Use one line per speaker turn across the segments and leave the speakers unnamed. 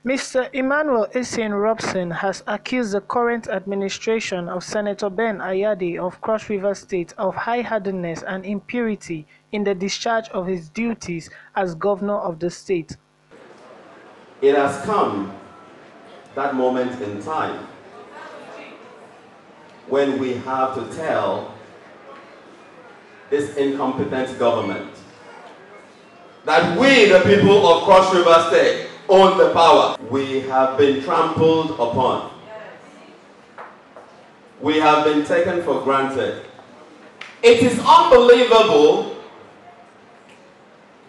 Mr. Emmanuel Essien Robson has accused the current administration of Senator Ben Ayade of Cross River State of high-handedness and impurity in the discharge of his duties as governor of the state.
It has come, that moment in time, when we have to tell this incompetent government that we, the people of Cross River State, own the power. We have been trampled upon. We have been taken for granted. It is unbelievable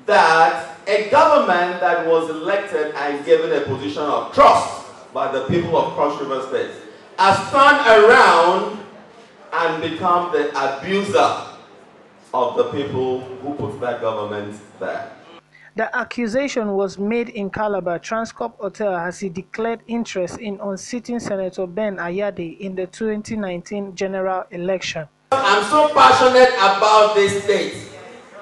that a government that was elected and given a position of trust by the people of Cross River State has turned around and become the abuser of the people who put that government there.
The accusation was made in Calabar Transcorp Hotel as he declared interest in unseating Senator Ben Ayade in the 2019 general election.
I'm so passionate about this state,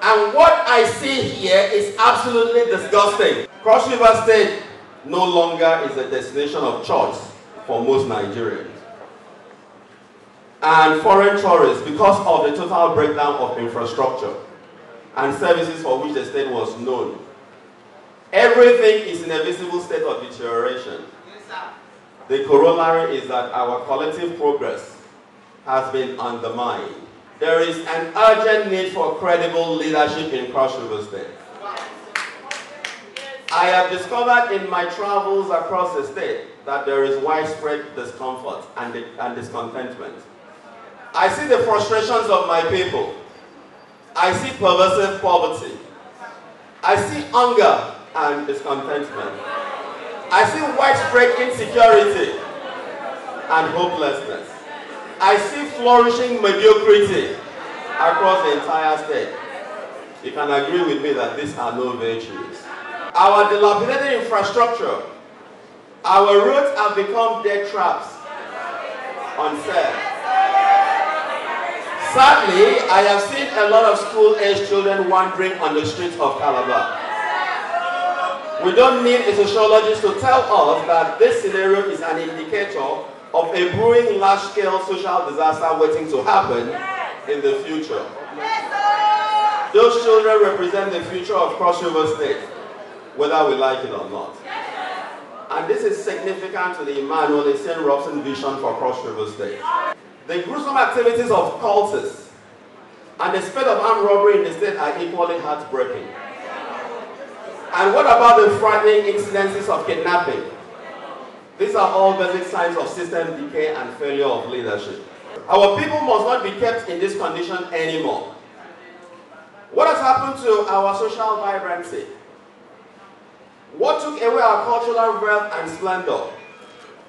and what I see here is absolutely disgusting. Cross River State no longer is a destination of choice for most Nigerians and foreign tourists because of the total breakdown of infrastructure and services for which the state was known. Everything is in a visible state of deterioration. The corollary is that our collective progress has been undermined. There is an urgent need for credible leadership in Cross River State. I have discovered in my travels across the state that there is widespread discomfort and discontentment. I see the frustrations of my people. I see pervasive poverty. I see hunger and discontentment. I see widespread insecurity and hopelessness. I see flourishing mediocrity across the entire state. You can agree with me that these are no virtues. Our dilapidated infrastructure, our roads have become death traps on self. Sadly, I have seen a lot of school-aged children wandering on the streets of Calabar. We don't need a sociologist to tell us that this scenario is an indicator of a brewing large-scale social disaster waiting to happen in the future. Those children represent the future of Cross River State, whether we like it or not. And this is significant to the Emmanuel Essien Robson vision for Cross River State. The gruesome activities of cultists and the spread of armed robbery in the state are equally heartbreaking. And what about the frightening incidences of kidnapping? These are all basic signs of system decay and failure of leadership. Our people must not be kept in this condition anymore. What has happened to our social vibrancy? What took away our cultural wealth and splendor?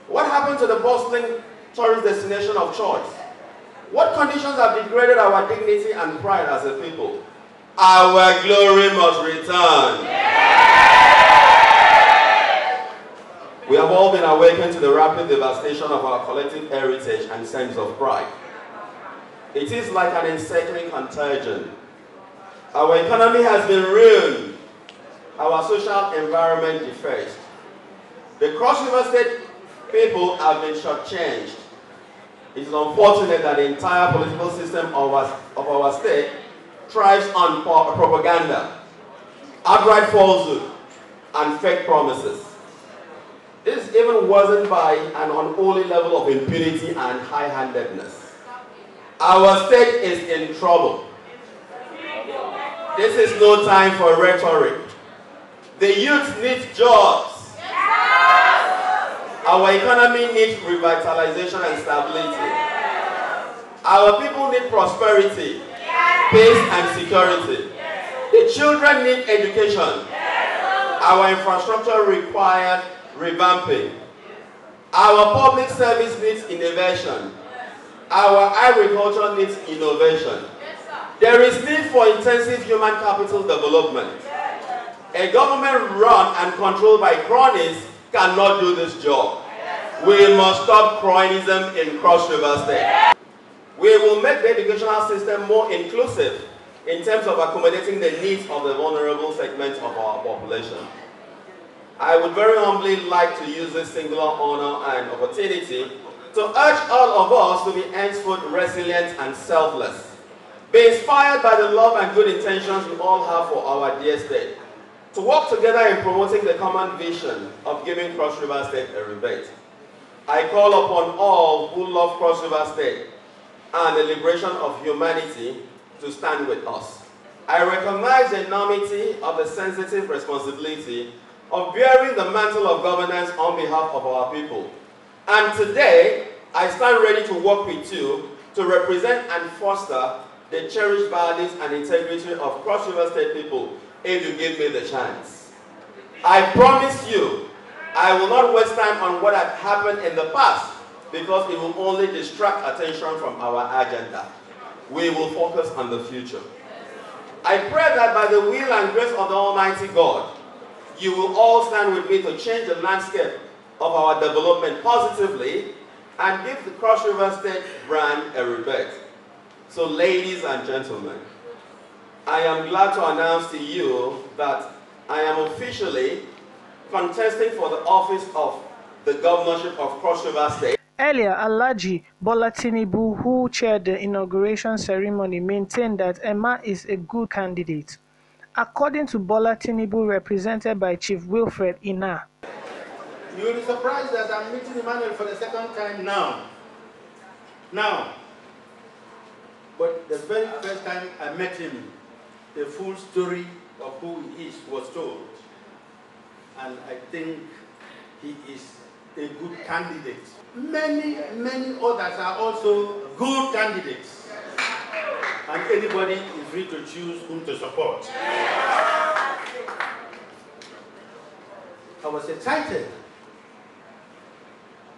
What happened to the bustling tourist destination of choice? What conditions have degraded our dignity and pride as a people? Our glory must return. We have all been awakened to the rapid devastation of our collective heritage and sense of pride. It is like an encircling contagion. Our economy has been ruined. Our social environment defaced. The Cross River State people have been shortchanged. It is unfortunate that the entire political system of our state thrives on propaganda, outright falsehood, and fake promises. This is even worsened by an unholy level of impunity and high-handedness. Our state is in trouble. This is no time for rhetoric. The youth need jobs. Our economy needs revitalization and stability. Our people need prosperity, peace and security. The children need education. Our infrastructure requires revamping. Our public service needs innovation. Our agriculture needs innovation. There is need for intensive human capital development. A government run and controlled by cronies cannot do this job. We must stop cronyism in Cross River State. We will make the educational system more inclusive in terms of accommodating the needs of the vulnerable segments of our population. I would very humbly like to use this singular honor and opportunity to urge all of us to be henceforth resilient and selfless. Be inspired by the love and good intentions we all have for our dear state. To work together in promoting the common vision of giving Cross River State a rebate. I call upon all who love Cross River State and the liberation of humanity to stand with us. I recognize the enormity of the sensitive responsibility of bearing the mantle of governance on behalf of our people. And today, I stand ready to work with you to represent and foster the cherished values and integrity of Cross River State people if you give me the chance. I promise you, I will not waste time on what had happened in the past because it will only distract attention from our agenda. We will focus on the future. I pray that by the will and grace of the Almighty God, you will all stand with me to change the landscape of our development positively and give the Cross River State brand a rebate. So ladies and gentlemen, I am glad to announce to you that I am officially contesting for the office of the governorship of Cross River State.
Earlier, Alhaji Bola Tinubu, who chaired the inauguration ceremony, maintained that Emma is a good candidate. According to Bola Tinubu, represented by Chief Wilfred Ina.
You will be surprised that I'm meeting Emmanuel for the second time now. But the very first time I met him, the full story of who he is was told. And I think he is a good candidate. Many others are also good candidates. And anybody is free to choose whom to support. I was excited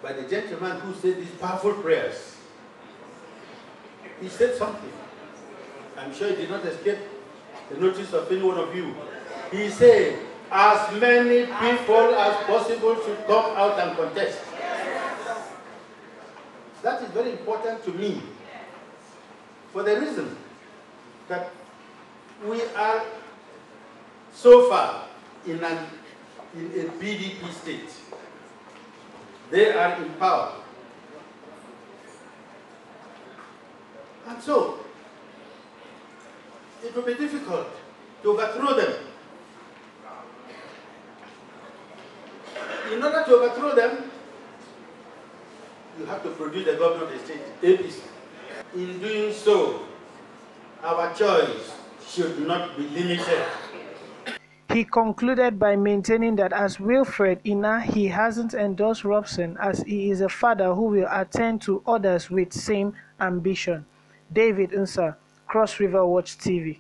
by the gentleman who said these powerful prayers. He said something. I'm sure it did not escape the notice of any one of you. He said, as many people as possible should come out and contest. That is very important to me for the reason that we are so far in a PDP state. They are in power. And so, it will be difficult to overthrow them. In order to overthrow them, you have to produce the governor of the state, APC. In doing so, our choice should not be limited.
He concluded by maintaining that as Wilfred Ina, he hasn't endorsed Robson as he is a father who will attend to others with same ambition. David Unsa, Cross River Watch TV.